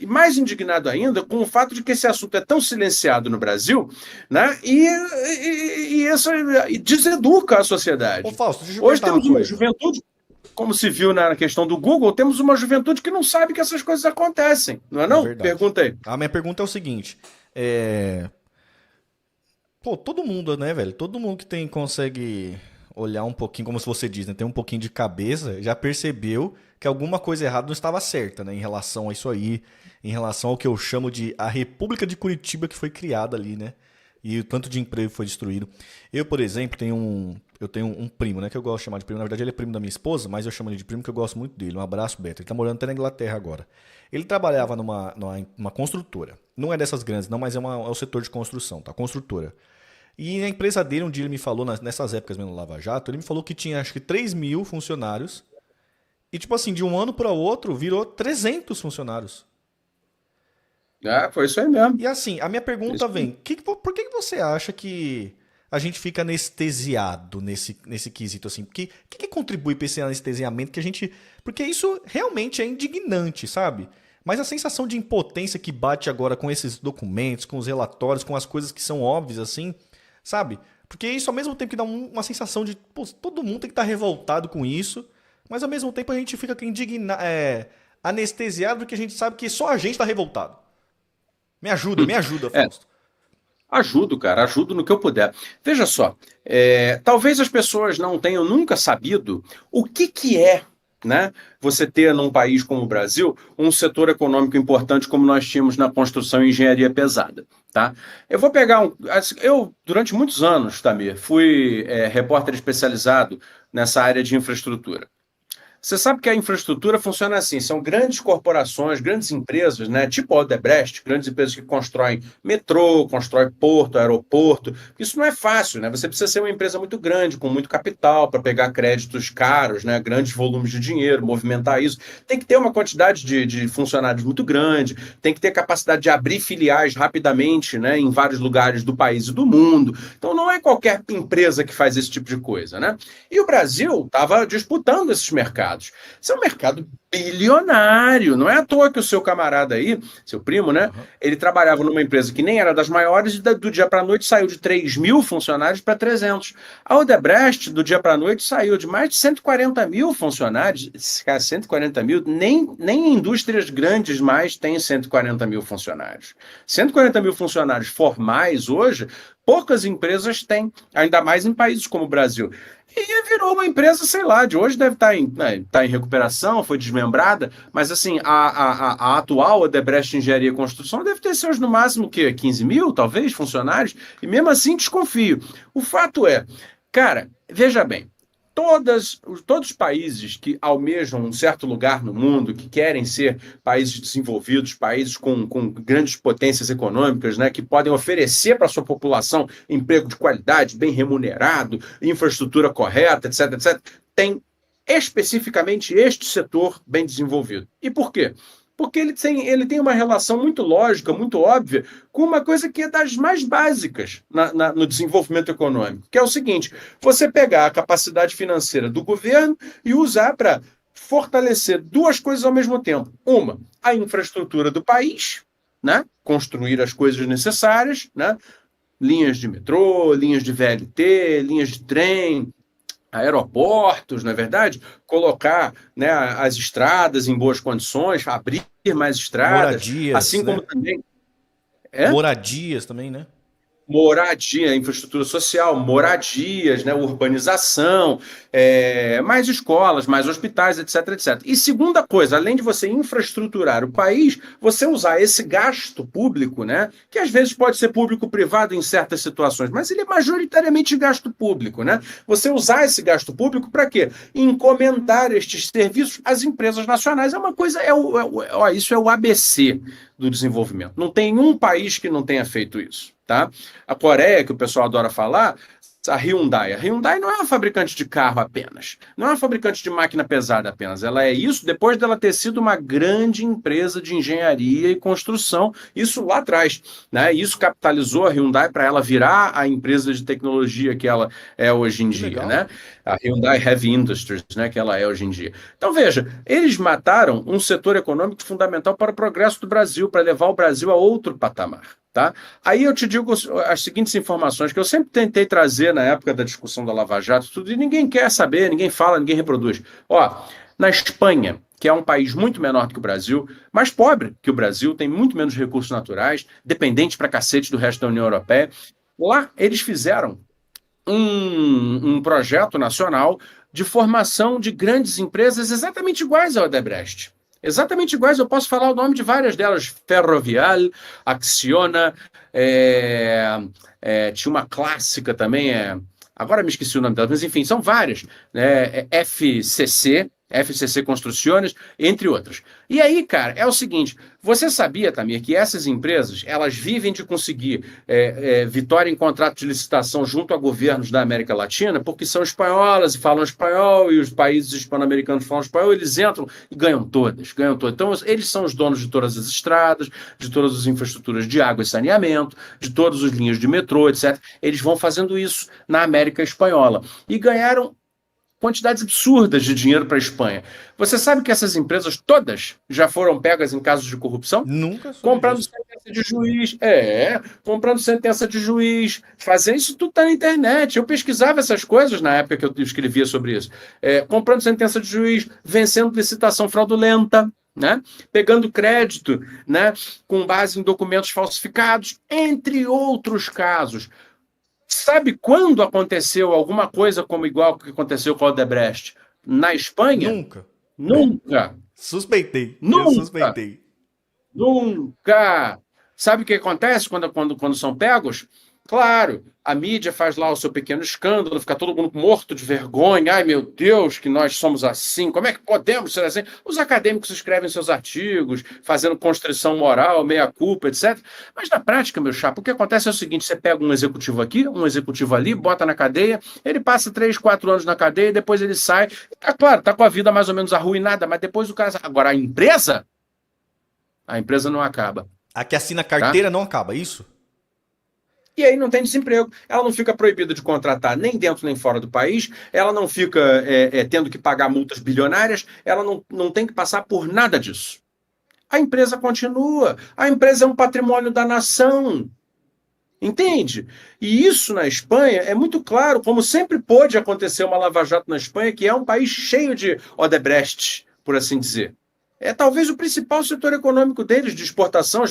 E mais indignado ainda com o fato de que esse assunto é tão silenciado no Brasil, né? E isso e deseduca a Ô, sociedade. Fausto, deixa eu te Hoje perguntar uma temos uma coisa. juventude, como se viu na questão do Google, temos uma juventude que não sabe que essas coisas acontecem, não é É não? verdade. Pergunta aí. A minha pergunta é o seguinte: é... Pô, todo mundo, né, velho? Todo mundo que consegue olhar um pouquinho, como se você diz, né? Tem um pouquinho de cabeça, já percebeu que alguma coisa errada não estava certa, né? Em relação a isso aí, em relação ao que eu chamo de a República de Curitiba que foi criada ali, né? E o tanto de emprego foi destruído. Eu, por exemplo, eu tenho um primo, né? Que eu gosto de chamar de primo. Na verdade, ele é primo da minha esposa, mas eu chamo ele de primo porque eu gosto muito dele. Um abraço, Beto. Ele tá morando até na Inglaterra agora. Ele trabalhava numa construtora. Não é dessas grandes, não, mas é o setor de construção, tá? Construtora. E a empresa dele, um dia ele me falou, nessas épocas mesmo no Lava Jato, ele me falou que tinha acho que 3 mil funcionários. E tipo assim, de um ano para o outro, virou 300 funcionários. Ah, foi isso aí mesmo. E assim, a minha pergunta Isso aí. vem, por que você acha que a gente fica anestesiado nesse quesito assim? Que contribui para esse anestesiamento que a gente... Porque isso realmente é indignante, sabe? Mas a sensação de impotência que bate agora com esses documentos, com os relatórios, com as coisas que são óbvias assim, sabe? Porque isso ao mesmo tempo que dá uma sensação de, pô, todo mundo tem que estar revoltado com isso, mas ao mesmo tempo a gente fica anestesiado porque a gente sabe que só a gente está revoltado. Me ajuda, É, Fausto. ajudo, cara, ajudo no que eu puder. Veja só, talvez as pessoas não tenham nunca sabido o que é, né, você ter num país como o Brasil um setor econômico importante como nós tínhamos na construção e engenharia pesada, tá? Eu vou pegar eu durante muitos anos, Tamir, fui repórter especializado nessa área de infraestrutura. Você sabe que a infraestrutura funciona assim: são grandes corporações, grandes empresas, né? Tipo a Odebrecht, grandes empresas que constroem metrô, constroem porto, aeroporto. Isso não é fácil, né? Você precisa ser uma empresa muito grande, com muito capital, para pegar créditos caros, né? Grandes volumes de dinheiro, movimentar isso. Tem que ter uma quantidade de funcionários muito grande, tem que ter capacidade de abrir filiais rapidamente, né? Em vários lugares do país e do mundo. Então não é qualquer empresa que faz esse tipo de coisa, né? E o Brasil estava disputando esses mercados. Isso é um mercado bilionário. Não é à toa que o seu camarada aí, seu primo, né? Aham. Ele trabalhava numa empresa que nem era das maiores e do dia para a noite saiu de 3 mil funcionários para 300. A Odebrecht, do dia para a noite, saiu de mais de 140 mil funcionários. Cara, 140 mil, nem indústrias grandes mais têm 140 mil funcionários. 140 mil funcionários formais hoje, poucas empresas têm, ainda mais em países como o Brasil. E virou uma empresa, sei lá, de hoje deve estar tá em recuperação, foi desmembrada, mas assim, a atual Odebrecht Engenharia e Construção deve ter seus no máximo que 15 mil, talvez, funcionários, e mesmo assim desconfio. O fato é, cara, veja bem, todos os países que almejam um certo lugar no mundo, que querem ser países desenvolvidos, países com grandes potências econômicas, né, que podem oferecer para a sua população emprego de qualidade, bem remunerado, infraestrutura correta, etc, etc, tem especificamente este setor bem desenvolvido. E por quê? Porque ele tem uma relação muito lógica, muito óbvia, com uma coisa que é das mais básicas no desenvolvimento econômico, que é o seguinte: você pegar a capacidade financeira do governo e usar para fortalecer duas coisas ao mesmo tempo. Uma, a infraestrutura do país, né? Construir as coisas necessárias, né? Linhas de metrô, linhas de VLT, linhas de trem, aeroportos, não é verdade? Colocar, né, as estradas em boas condições, abrir mais estradas, Moradias, assim como né? também. É? Moradias também, né? Moradia, infraestrutura social, moradias, né, urbanização, mais escolas, mais hospitais, etc, etc. E segunda coisa, além de você infraestruturar o país, você usar esse gasto público, né, que às vezes pode ser público-privado em certas situações, mas ele é majoritariamente gasto público, né? Você usar esse gasto público para quê? Encomendar estes serviços às empresas nacionais. É uma coisa, isso é o ABC do desenvolvimento. Não tem um país que não tenha feito isso, tá? A Coreia, que o pessoal adora falar, A Hyundai. A Hyundai não é uma fabricante de carro apenas, não é uma fabricante de máquina pesada apenas. Ela é isso depois dela ter sido uma grande empresa de engenharia e construção, isso lá atrás, né? Isso capitalizou a Hyundai para ela virar a empresa de tecnologia que ela é hoje em Que dia, legal. né? A Hyundai Heavy Industries, né? Que ela é hoje em dia. Então veja, eles mataram um setor econômico fundamental para o progresso do Brasil, para levar o Brasil a outro patamar. Tá? Aí eu te digo as seguintes informações que eu sempre tentei trazer na época da discussão da Lava Jato, tudo, e ninguém quer saber, ninguém fala, ninguém reproduz. Ó, na Espanha, que é um país muito menor do que o Brasil, mais pobre que o Brasil, tem muito menos recursos naturais, dependente pra cacete do resto da União Europeia, lá eles fizeram um projeto nacional de formação de grandes empresas exatamente iguais ao Odebrecht. Exatamente iguais, eu posso falar o nome de várias delas: Ferrovial, Acciona, tinha uma clássica também, agora me esqueci o nome delas, mas enfim, são várias, né? FCC Construções, entre outras. E aí, cara, é o seguinte: você sabia, Tamir, que essas empresas elas vivem de conseguir vitória em contrato de licitação junto a governos da América Latina, porque são espanholas e falam espanhol, e os países hispano-americanos falam espanhol, eles entram e ganham todas, ganham todas. Então, eles são os donos de todas as estradas, de todas as infraestruturas de água e saneamento, de todas as linhas de metrô, etc. Eles vão fazendo isso na América Espanhola. E ganharam quantidades absurdas de dinheiro para a Espanha. Você sabe que essas empresas todas já foram pegas em casos de corrupção? Nunca soube Comprando disso. sentença de juiz. Comprando sentença de juiz. Fazendo isso tudo tá na internet. Eu pesquisava essas coisas na época que eu escrevia sobre isso. Comprando sentença de juiz, vencendo licitação fraudulenta, né? Pegando crédito, né? Com base em documentos falsificados, entre outros casos. Sabe quando aconteceu alguma coisa como igual que aconteceu com o Odebrecht? Na Espanha? Nunca. Nunca, Suspeitei. Eu nunca, suspeitei. nunca. Sabe o que acontece quando são pegos? Claro, a mídia faz lá o seu pequeno escândalo, fica todo mundo morto de vergonha. Ai, meu Deus, que nós somos assim. Como é que podemos ser assim? Os acadêmicos escrevem seus artigos, fazendo constrição moral, meia-culpa, etc. Mas na prática, meu chapa, o que acontece é o seguinte: você pega um executivo aqui, um executivo ali, bota na cadeia, ele passa 3, 4 anos na cadeia, depois ele sai. Tá claro, tá com a vida mais ou menos arruinada, mas depois o cara. Agora, a empresa não acaba, A que assina tá? carteira não acaba, isso? E aí não tem desemprego. Ela não fica proibida de contratar nem dentro nem fora do país, ela não fica tendo que pagar multas bilionárias, ela não tem que passar por nada disso. A empresa continua. A empresa é um patrimônio da nação. Entende? E isso na Espanha é muito claro, como sempre pôde acontecer uma lava-jato na Espanha, que é um país cheio de Odebrecht, por assim dizer. É talvez o principal setor econômico deles, de exportação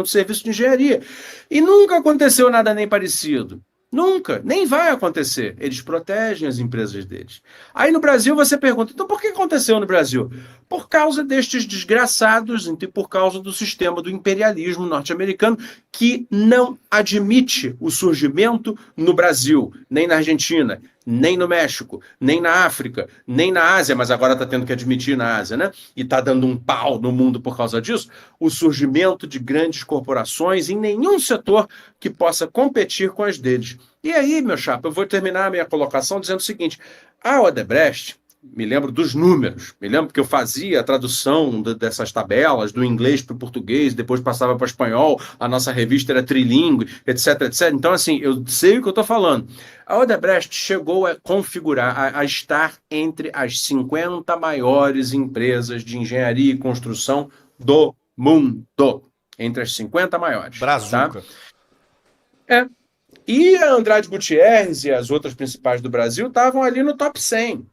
de serviço de engenharia. E nunca aconteceu nada nem parecido. Nunca, nem vai acontecer. Eles protegem as empresas deles. Aí no Brasil você pergunta: então por que aconteceu no Brasil? Por causa destes desgraçados, e por causa do sistema do imperialismo norte-americano, que não admite o surgimento no Brasil, nem na Argentina, nem no México, nem na África, nem na Ásia, mas agora está tendo que admitir na Ásia, né? E está dando um pau no mundo por causa disso, o surgimento de grandes corporações em nenhum setor que possa competir com as deles. E aí, meu chapa, eu vou terminar a minha colocação dizendo o seguinte: a Odebrecht, me lembro dos números, me lembro que eu fazia a tradução dessas tabelas do inglês para o português, depois passava para o espanhol, a nossa revista era trilingue, etc, etc. Então, assim, eu sei o que eu estou falando. A Odebrecht chegou a configurar, a estar entre as 50 maiores empresas de engenharia e construção do mundo. Entre as 50 maiores, tá? Brazuca. É. E a Andrade Gutierrez e as outras principais do Brasil estavam ali no top 100.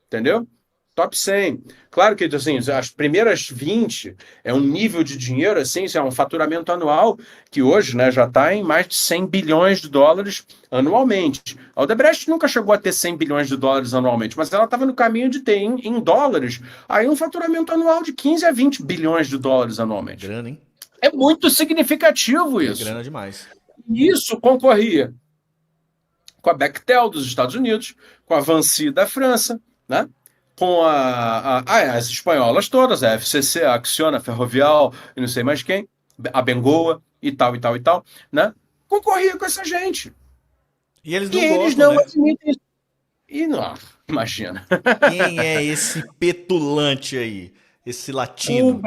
Entendeu? Top 100. Claro que assim, as primeiras 20 é um nível de dinheiro, assim, é um faturamento anual que hoje, né, já está em mais de 100 bilhões de dólares anualmente. A Odebrecht nunca chegou a ter 100 bilhões de dólares anualmente, mas ela estava no caminho de ter em dólares aí um faturamento anual de 15 a 20 bilhões de dólares anualmente. Grana, hein? É muito significativo É isso. grana demais. Isso concorria com a Bechtel dos Estados Unidos, com a Vinci da França, né? Com as espanholas todas, a FCC, a Acciona, a Ferrovial e não sei mais quem, a Bengoa e tal, né? Concorria com essa gente. E eles E não eles gostam, não né? admitem isso. E não, imagina. Quem é esse petulante aí? Esse latino?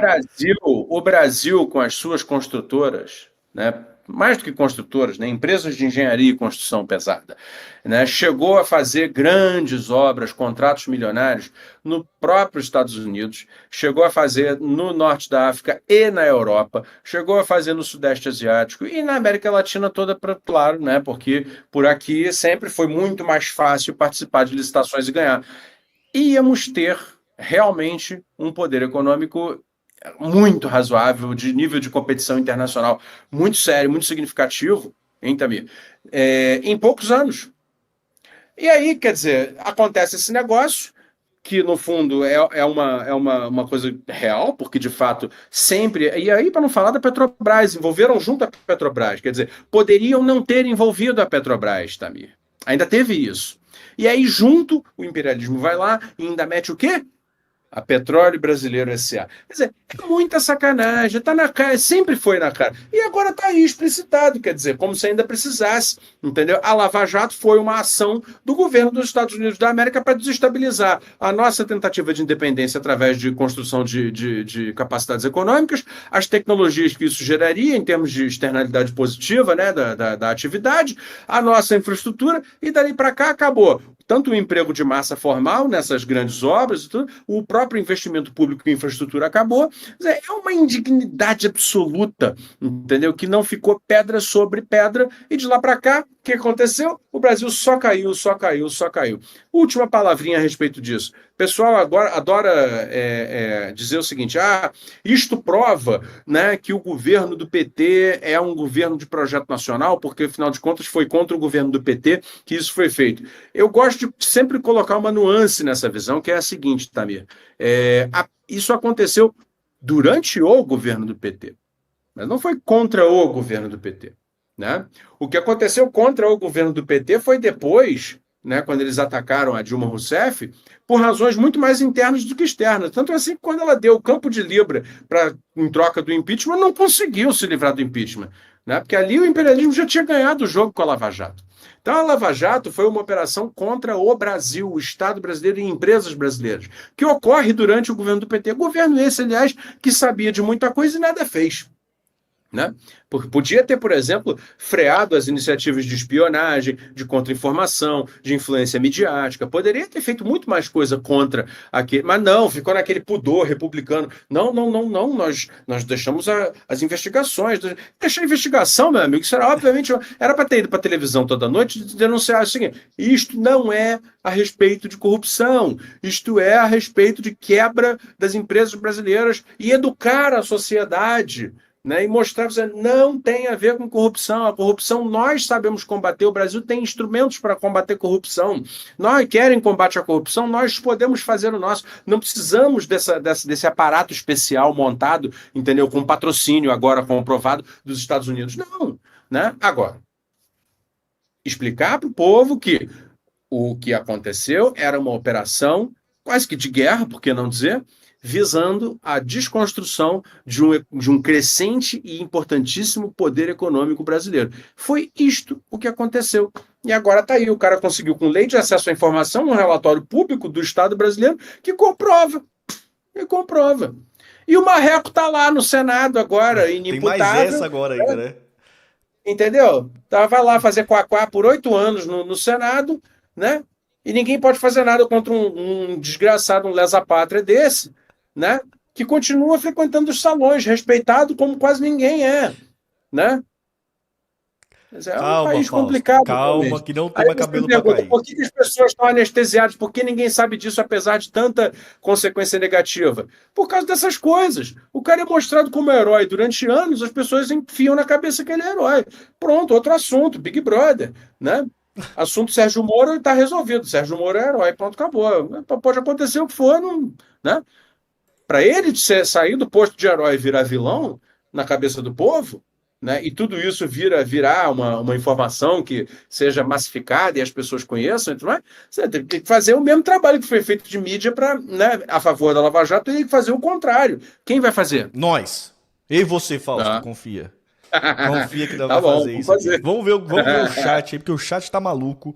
O Brasil com as suas construtoras, né, mais do que construtoras, né, empresas de engenharia e construção pesada, né, chegou a fazer grandes obras, contratos milionários no próprio Estados Unidos, chegou a fazer no norte da África e na Europa, chegou a fazer no Sudeste Asiático e na América Latina toda, claro, né, porque por aqui sempre foi muito mais fácil participar de licitações e ganhar. Íamos ter realmente um poder econômico muito razoável, de nível de competição internacional muito sério, muito significativo, hein, Tamir? Em poucos anos. E aí, quer dizer, acontece esse negócio, que no fundo uma coisa real, porque de fato sempre. E aí, para não falar da Petrobras, envolveram junto a Petrobras, quer dizer, poderiam não ter envolvido a Petrobras, Tamir. Ainda teve isso. E aí, junto, o imperialismo vai lá e ainda mete o quê? A Petróleo Brasileiro S.A. Quer dizer, é muita sacanagem, tá na cara, sempre foi na cara. E agora tá aí explicitado, quer dizer, como se ainda precisasse, entendeu? A Lava Jato foi uma ação do governo dos Estados Unidos da América para desestabilizar a nossa tentativa de independência através de construção de capacidades econômicas, as tecnologias que isso geraria em termos de externalidade positiva, né, da atividade, a nossa infraestrutura, e dali para cá acabou tanto o emprego de massa formal nessas grandes obras, e tudo, o próprio investimento público em infraestrutura acabou. É uma indignidade absoluta, entendeu? Que não ficou pedra sobre pedra. E de lá para cá, o que aconteceu? O Brasil só caiu, só caiu, só caiu. Última palavrinha a respeito disso. O pessoal agora adora dizer o seguinte: isto prova, né, que o governo do PT é um governo de projeto nacional, porque afinal de contas foi contra o governo do PT que isso foi feito. Eu gosto de sempre colocar uma nuance nessa visão, que é a seguinte, Tamir. Isso aconteceu durante o governo do PT, mas não foi contra o governo do PT. Né? O que aconteceu contra o governo do PT foi depois, né, quando eles atacaram a Dilma Rousseff, por razões muito mais internas do que externas. Tanto assim que quando ela deu o campo de Libra em troca do impeachment, não conseguiu se livrar do impeachment. Né? Porque ali o imperialismo já tinha ganhado o jogo com a Lava Jato. Então, a Lava Jato foi uma operação contra o Brasil, o Estado brasileiro e empresas brasileiras, que ocorre durante o governo do PT. Governo esse, aliás, que sabia de muita coisa e nada fez. Né? Porque podia ter, por exemplo, freado as iniciativas de espionagem, de contra-informação, de influência midiática. Poderia ter feito muito mais coisa contra aquele. Mas não, ficou naquele pudor republicano. Não, não, não, não. Nós deixamos as investigações. Deixar a investigação, meu amigo, isso era obviamente. Era para ter ido para a televisão toda noite e denunciar o seguinte: isto não é a respeito de corrupção, isto é a respeito de quebra das empresas brasileiras e educar a sociedade. Né, e mostrar que não tem a ver com corrupção. A corrupção nós sabemos combater. O Brasil tem instrumentos para combater corrupção. Nós querem combate à corrupção, nós podemos fazer o nosso. Não precisamos desse aparato especial montado, entendeu? Com patrocínio agora comprovado dos Estados Unidos. Não. Né? Agora, explicar para o povo que o que aconteceu era uma operação quase que de guerra, por que não dizer, visando a desconstrução de um crescente e importantíssimo poder econômico brasileiro. Foi isto o que aconteceu. E agora está aí, o cara conseguiu, com lei de acesso à informação, um relatório público do Estado brasileiro que comprova. E comprova. E o Marreco está lá no Senado agora, Tem mais inimputável. essa agora ainda, né? Entendeu? Vai lá fazer quaquá por 8 anos no Senado, né? E ninguém pode fazer nada contra um desgraçado, um lesa-pátria desse, né? Que continua frequentando os salões, respeitado como quase ninguém é, né? Mas é um Calma, país Fausto. complicado, Calma, realmente. que não tem Aí mais você me cabelo pra pergunta, cair. por que as pessoas estão anestesiadas? Por que ninguém sabe disso, apesar de tanta consequência negativa? Por causa dessas coisas. O cara é mostrado como herói durante anos, as pessoas enfiam na cabeça que ele é herói. Pronto, outro assunto, Big Brother, né? Assunto Sérgio Moro está resolvido. Sérgio Moro é herói, pronto, acabou. Pode acontecer o que for, não, né? Para ele sair do posto de herói e virar vilão na cabeça do povo, né? E tudo isso virar uma informação que seja massificada e as pessoas conheçam, então, você tem que fazer o mesmo trabalho que foi feito de mídia para, né, a favor da Lava Jato, tem que fazer o contrário. Quem vai fazer? Nós. Eu e você, Fausto, Ah, confia. Confia que dá Tá pra bom, fazer vamos isso aqui. fazer. Vamos ver o chat aí, porque o chat tá maluco.